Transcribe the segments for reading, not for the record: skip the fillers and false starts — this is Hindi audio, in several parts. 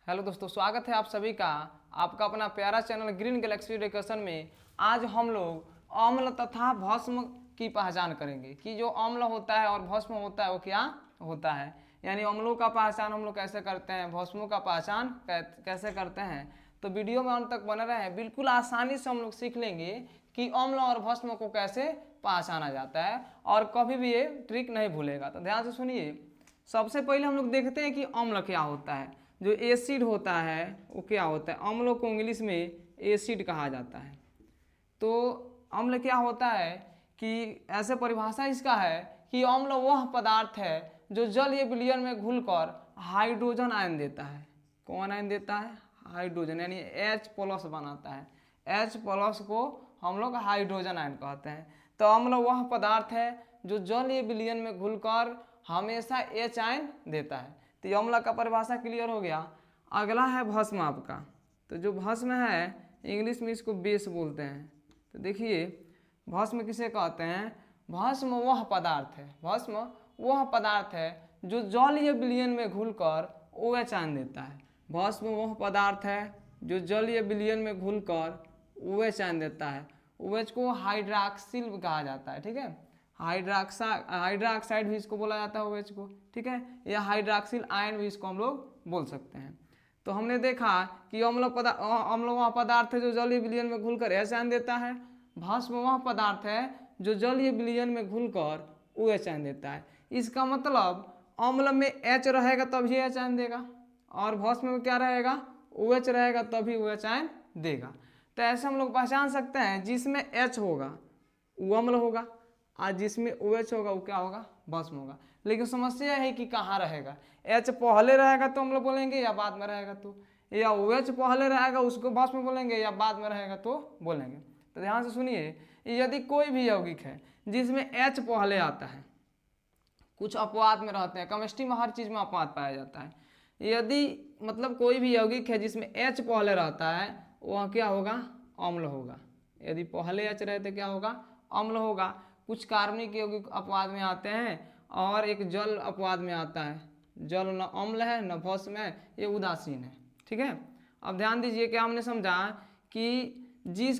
हेलो दोस्तों, स्वागत है आप सभी का आपका अपना प्यारा चैनल ग्रीन गैलेक्सी एजुकेशन में। आज हम लोग अम्ल तथा भस्म की पहचान करेंगे कि जो अम्ल होता है और भस्म होता है वो क्या होता है। यानी अम्लों का पहचान हम लोग कैसे करते हैं, भस्मों का पहचान कैसे करते हैं। तो वीडियो में अंत तक बने रहें, बिल्कुल आसानी से हम लोग सीख लेंगे कि अम्ल और भस्म को कैसे पहचाना जाता है और कभी भी ये ट्रिक नहीं भूलेगा। तो ध्यान से सुनिए। सबसे पहले हम लोग देखते हैं कि अम्ल क्या होता है। जो एसिड होता है वो क्या होता है, अम्लों को इंग्लिश में एसिड कहा जाता है। तो अम्ल क्या होता है कि ऐसे परिभाषा इसका है कि अम्ल वह पदार्थ है जो जल या विलयन में घुलकर हाइड्रोजन आयन देता है। कौन आयन देता है? हाइड्रोजन, यानी H+ बनाता है। H+ को हम लोग हाइड्रोजन आयन कहते हैं। तो अम्ल वह पदार्थ है जो जल या विलयन में घुलकर हमेशा H आयन देता है। तो ये अम्ल का परिभाषा क्लियर हो गया। अगला है भस्म आपका। तो जो भस्म है इंग्लिश में इसको बेस बोलते हैं। तो देखिए भस्म किसे कहते हैं? भस्म वह पदार्थ है, भस्म वह पदार्थ है जो जल या विलयन में घुलकर OH आयन देता है। भस्म वह पदार्थ है जो जल या विलयन में घुलकर OH आयन देता है। OH को हाइड्रॉक्सिल कहा जाता है, ठीक है। हाइड्रोक्साइड भी इसको बोला जाता है OH को, ठीक है, या हाइड्रॉक्सिल आयन भी इसको हम लोग बोल सकते हैं। तो हमने देखा कि अम्ल वह पदार्थ है जो जलीय विलयन में घुलकर H आयन देता है। भस्म वह पदार्थ है जो जलीय विलयन में घुलकर OH आयन देता है। इसका मतलब अम्ल में H रहेगा तभी H आयन देगा और भस्म में क्या रहेगा? OH रहेगा तभी OH आयन देगा। तो ऐसे हम लोग पहचान सकते हैं जिसमें H होगा वो अम्ल होगा और जिसमें OH होगा वो क्या होगा? भस्म होगा। लेकिन समस्या है कि कहाँ रहेगा। H पहले रहेगा तो अम्ल बोलेंगे या बाद में रहेगा तो, या OH पहले रहेगा उसको भस्म बोलेंगे या बाद में रहेगा तो बोलेंगे। तो ध्यान से सुनिए, यदि कोई भी यौगिक है जिसमें H पहले आता है, कुछ अपवाद में रहते हैं, केमिस्ट्री में हर चीज़ में अपवाद पाया जाता है। यदि मतलब कोई भी यौगिक है जिसमें H पहले रहता है वह क्या होगा? अम्ल होगा। यदि पहले H रहे तो क्या होगा? अम्ल होगा। कुछ कार्बनिक यौगिक अपवाद में आते हैं और एक जल अपवाद में आता है। जल न अम्ल है न भस्म है, ये उदासीन है, ठीक है। अब ध्यान दीजिए कि हमने समझा कि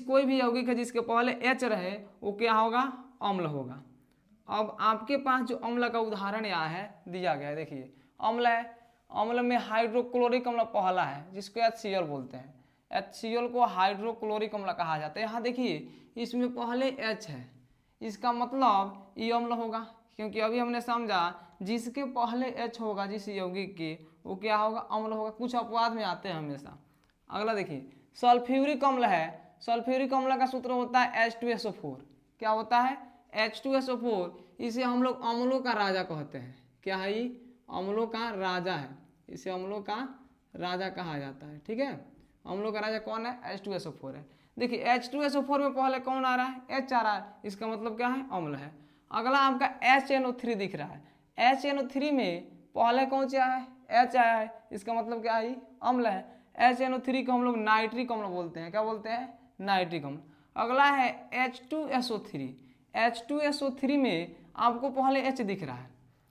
कोई भी यौगिक है जिसके पहले H रहे वो क्या होगा? अम्ल होगा। अब आपके पास जो अम्ल का उदाहरण यहाँ है दिया गया है, देखिए अम्ल है, अम्ल में हाइड्रोक्लोरिक अम्ल पहला है जिसको HCl बोलते हैं। HCl को हाइड्रोक्लोरिक अम्ल कहा जाता है। यहाँ देखिए इसमें पहले H है, इसका मतलब ये अम्ल होगा, क्योंकि अभी हमने समझा जिसके पहले H होगा जिस यौगिक के वो क्या होगा? अम्ल होगा। कुछ अपवाद में आते हैं हमेशा। अगला देखिए सल्फ्यूरिक अम्ल है। सल्फ्यूरिक अम्ल का सूत्र होता है H2SO4। क्या होता है? H2SO4। इसे हम लोग अम्लों का राजा कहते हैं। क्या है ये? अम्लों का राजा है, इसे अम्लों का राजा कहा जाता है, ठीक है। अम्लों का राजा कौन है? H2SO4 है। देखिए H2SO4 में पहले कौन आ रहा है? H आ रहा है, इसका मतलब क्या है? अम्ल है। अगला आपका HNO3 दिख रहा है। HNO3 में पहले कौन सा आया है? H आया है, इसका मतलब क्या है? अम्ल है। HNO3 को हम लोग नाइट्रिक अम्ल बोलते हैं। क्या बोलते हैं? नाइट्रिक अम्ल। अगला है H2SO3। H2SO3 में आपको पहले H दिख रहा है,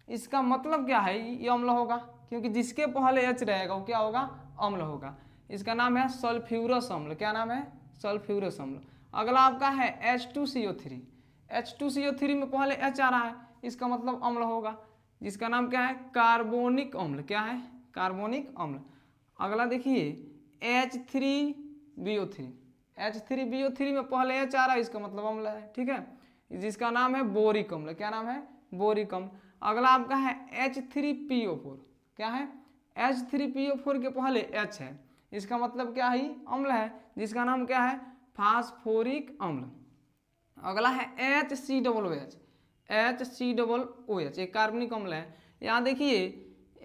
इसका मतलब क्या है? ये अम्ल होगा, क्योंकि जिसके पहले H रहेगा वो क्या होगा? अम्ल होगा। इसका नाम है सल्फ्यूरस अम्ल। क्या नाम है? सल्फ्यूरस अम्ल। अगला आपका है H2CO3। H2CO3 में पहले H आ रहा है, इसका मतलब अम्ल होगा, जिसका नाम क्या है? कार्बोनिक अम्ल। क्या है? कार्बोनिक अम्ल। अगला देखिए H3BO3। H3BO3 में पहले H आ रहा है, इसका मतलब अम्ल है, ठीक है, जिसका नाम है बोरिक अम्ल। क्या नाम है? बोरिक अम्ल। अगला आपका है H3PO4। क्या है? H3PO4 के पहले H है, इसका मतलब क्या है? अम्ल है, जिसका नाम क्या है? फास्फोरिक अम्ल। अगला है HCOOH। HCOOH एक कार्बनिक अम्ल है। यहाँ देखिए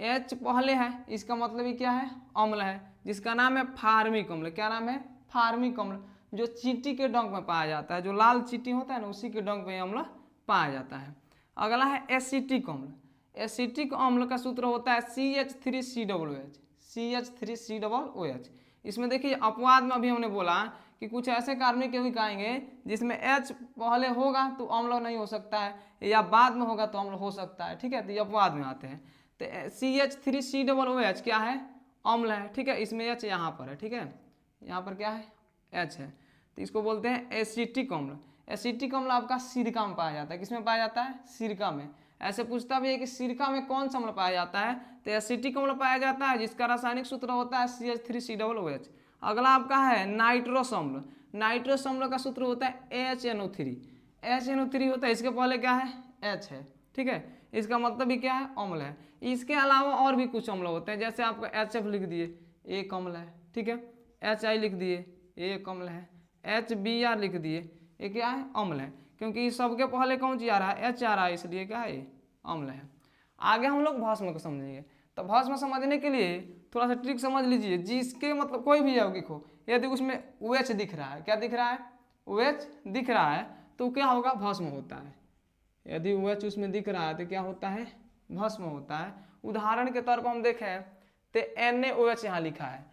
H पहले है, इसका मतलब ये क्या है? अम्ल है, जिसका नाम है फार्मिक अम्ल। क्या नाम है? फार्मिक अम्ल। जो चींटी के डंक में पाया जाता है, जो लाल चींटी होता है ना, उसी के डंक में अम्ल पाया जाता है। अगला है एसिटिक अम्ल। एसिटिक अम्ल का सूत्र होता है CH3COOH। CH3COOH। इसमें देखिए अपवाद में अभी हमने बोला कि कुछ ऐसे कार्बनिक यौगिक आएंगे जिसमें H पहले होगा तो अम्ल नहीं हो सकता है, या बाद में होगा तो अम्ल हो सकता है, ठीक है। तो ये अपवाद में आते हैं। तो CH3COOH क्या है? अम्ल है, ठीक है। इसमें H यहाँ पर है, ठीक है, यहाँ पर क्या है, H है, तो इसको बोलते हैं एसिटिक अम्ल। एसिटिक अम्ल आपका सिरका में पाया जाता है। किसमें पाया जाता है, सिरका में। ऐसे पूछता भी है कि सिरका में कौन सा अम्ल पाया जाता है, तो एसिटिक अम्ल पाया जाता है, जिसका रासायनिक सूत्र होता है CH3COOH। अगला आपका है नाइट्रोस अम्ल। नाइट्रोस अम्ल का सूत्र होता है HNO3। HNO3 होता है, इसके पहले क्या है, H है, ठीक है। इसका मतलब भी क्या है, अम्ल है। इसके अलावा और भी कुछ अम्ल होते हैं, जैसे आपका HF लिख दिए, एक अम्ल है, ठीक है। HI लिख दिए, एक अम्ल है। HBr लिख दिए, ये क्या है, अम्ल है, क्योंकि इस सबके पहले कौन चीज आ रहा है, H आ रहा है, इसलिए क्या है, ये अम्ल है। आगे हम लोग भस्म को समझेंगे। तो भस्म समझने के लिए थोड़ा सा ट्रिक समझ लीजिए। जिसके मतलब कोई भी यौगिक हो, यदि उसमें OH दिख रहा है, क्या दिख रहा है, OH दिख रहा है, तो क्या होगा, भस्म होता है। यदि OH उसमें दिख रहा है तो क्या होता है, भस्म होता है। उदाहरण के तौर पर हम देखें तो NaOH यहाँ लिखा है,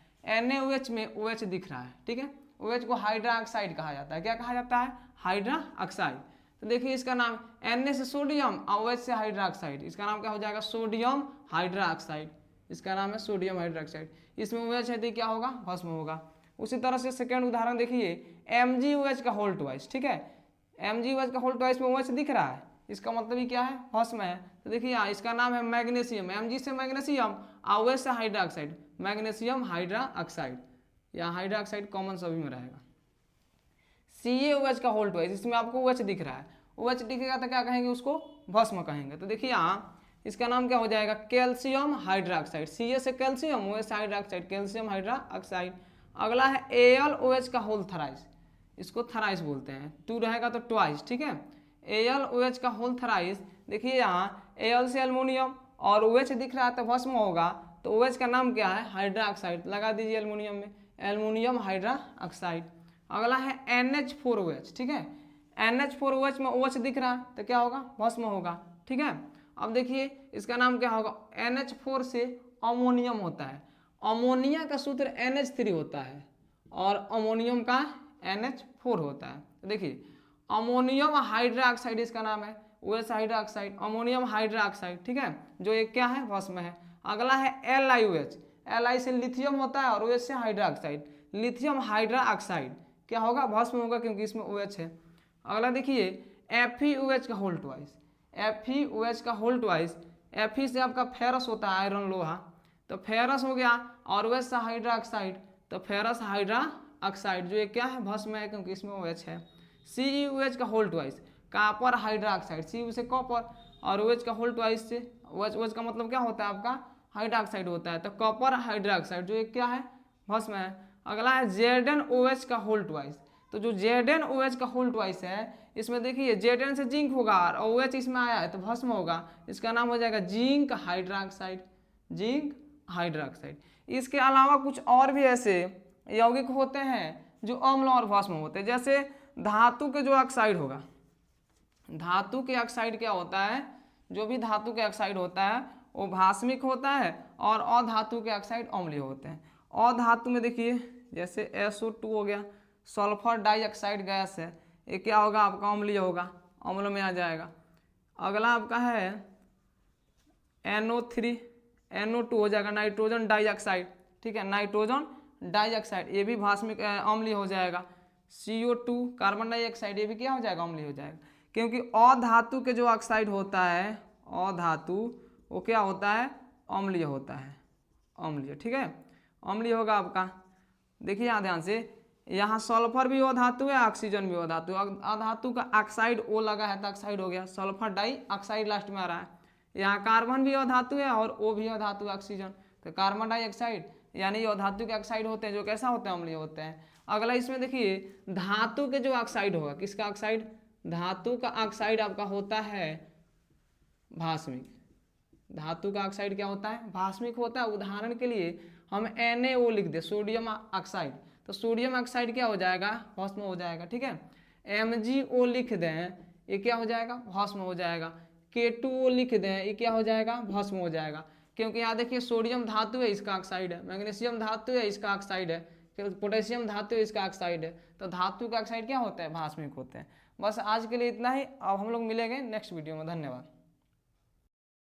NaOH में OH दिख रहा है, ठीक है। OH को हाइड्रा ऑक्साइड कहा जाता है। क्या कहा जाता है, हाइड्रा ऑक्साइड। तो देखिए इसका नाम Na से सोडियम और OH से हाइड्रा ऑक्साइड, इसका नाम क्या हो जाएगा, सोडियम हाइड्रा ऑक्साइड। इसका नाम है सोडियम हाइड्रा ऑक्साइड। इसमें OH है तो क्या होगा, भस्म होगा। उसी तरह से सेकेंड उदाहरण देखिए, MgOH का होल ट्वाइस, ठीक है। MgOH का होल ट्वाइस में OH दिख रहा है, इसका मतलब ही क्या है, भस्म है। तो देखिए यहाँ इसका नाम है मैग्नीशियम। Mg से मैग्नीशियम और OH से hydra oxide, magnesium hydra oxide. यहाँ हाइड्रा ऑक्साइड कॉमन सभी में रहेगा। CaOH का होल ट्वाइस, इसमें आपको OH दिख रहा है, OH दिखेगा तो क्या कहेंगे, उसको भस्म कहेंगे। तो देखिए यहाँ इसका नाम क्या हो जाएगा, कैल्शियम हाइड्रा ऑक्साइड। Ca से कैल्शियम, OH से hydra oxide, calcium hydra oxide. अगला है AlOH का होल थराइस, इसको थराइस बोलते हैं, 2 रहेगा तो ट्वाइस, ठीक है। AlOH का होल थराइस, देखिए यहाँ Al से एल्युमिनियम और OH दिख रहा है तो भस्म होगा, तो OH का नाम क्या है, हाइड्रा ऑक्साइड, लगा दीजिए एल्युमिनियम में, एल्युमिनियम हाइड्रा ऑक्साइड। अगला है NH4OH, ठीक है। NH4OH में OH दिख रहा है तो क्या होगा, भस्म होगा, ठीक है। अब देखिए इसका नाम क्या होगा, NH4 से अमोनियम होता है। अमोनिया का सूत्र NH3 होता है और अमोनियम का NH4 होता है। तो देखिए अमोनियम हाइड्रा ऑक्साइड इसका नाम है, OH hydra oxide, ammonium hydra oxide, ठीक है, जो एक क्या है, भस्म है। अगला है LiOH। Li से लिथियम होता है और OH से hydra oxide, lithium hydra oxide क्या होगा, भस्म होगा, क्योंकि इसमें OH है। अगला देखिए FeOH का होल ट्वाइस, FeOH का होल ट्वाइस, Fe से आपका फेरस होता है, आयरन लोहा, तो फेरस हो गया, और OH से हाइड्रा ऑक्साइड, तो फेरस हाइड्रा ऑक्साइड, जो ये क्या है, भस्म है, क्योंकि इसमें OH है। CeOH का whole twice, copper hydroxide, Cu से कॉपर और OH का होल ट्वाइस से OH का मतलब क्या होता है आपका, हाइड्रा ऑक्साइड होता है, तो कॉपर हाइड्रा ऑक्साइड, जो ये क्या है, भस्म है। अगला है ZnOH का होल ट्वाइस, तो जो ZnOH का होल ट्वाइस है, इसमें देखिए Zn से जिंक होगा और OH इसमें आया है तो भस्म होगा, इसका नाम हो जाएगा zinc hydra oxide, zinc hydra oxide. इसके अलावा कुछ और भी ऐसे यौगिक होते हैं जो अम्ल और भस्म होते हैं, जैसे धातु के जो ऑक्साइड होगा, धातु के ऑक्साइड क्या होता है, जो भी धातु के ऑक्साइड होता है वो भास्मिक होता है और अधातु के ऑक्साइड अम्लीय होते हैं। अधातु में देखिए जैसे SO2 हो गया, सल्फर डाइऑक्साइड गैस है, ये क्या होगा आपका, अम्लीय होगा, अम्ल में आ जाएगा। अगला आपका है NO3, NO2 हो जाएगा, नाइट्रोजन डाइऑक्साइड, ठीक है, नाइट्रोजन डाइऑक्साइड, ये भी भास्मिक अम्लीय हो जाएगा। CO2 कार्बन डाइऑक्साइड, ये भी क्या हो जाएगा, अम्लीय हो जाएगा, क्योंकि अधातु के जो ऑक्साइड होता है, अधातु वो क्या होता है, अम्लीय होता है, अम्लीय, ठीक है, अम्लीय होगा आपका। देखिए यहाँ ध्यान से, यहाँ सल्फर भी अधातु है, ऑक्सीजन भी अधातु, अधातु का ऑक्साइड O लगा है तो ऑक्साइड हो गया, सल्फर डाई ऑक्साइड लास्ट में आ रहा है। यहाँ कार्बन भी अधातु है और O भी अधातु, ऑक्सीजन, तो कार्बन डाइऑक्साइड, यानी ये अधातु के ऑक्साइड होते हैं, जो कैसा होते हैं, अम्लीय होते हैं। अगला इसमें देखिए धातु के जो ऑक्साइड होगा, किसका ऑक्साइड, धातु का ऑक्साइड आपका होता है भास्मिक, धातु का ऑक्साइड क्या होता है, भास्मिक होता है। उदाहरण के लिए हम NaO लिख दे, सोडियम ऑक्साइड, तो सोडियम ऑक्साइड क्या हो जाएगा, भस्म हो जाएगा, ठीक है। MgO लिख दें, ये क्या हो जाएगा, भस्म हो जाएगा। K2O लिख दें, ये क्या हो जाएगा, भस्म हो जाएगा, क्योंकि यहाँ देखिए सोडियम धातु है, इसका ऑक्साइड है, मैग्नीशियम धातु है, इसका ऑक्साइड है, पोटेशियम धातु है, इसका ऑक्साइड है, तो धातु का ऑक्साइड क्या होता है, भास्मिक होते हैं। बस आज के लिए इतना ही, अब हम लोग मिलेंगे नेक्स्ट वीडियो में, धन्यवाद।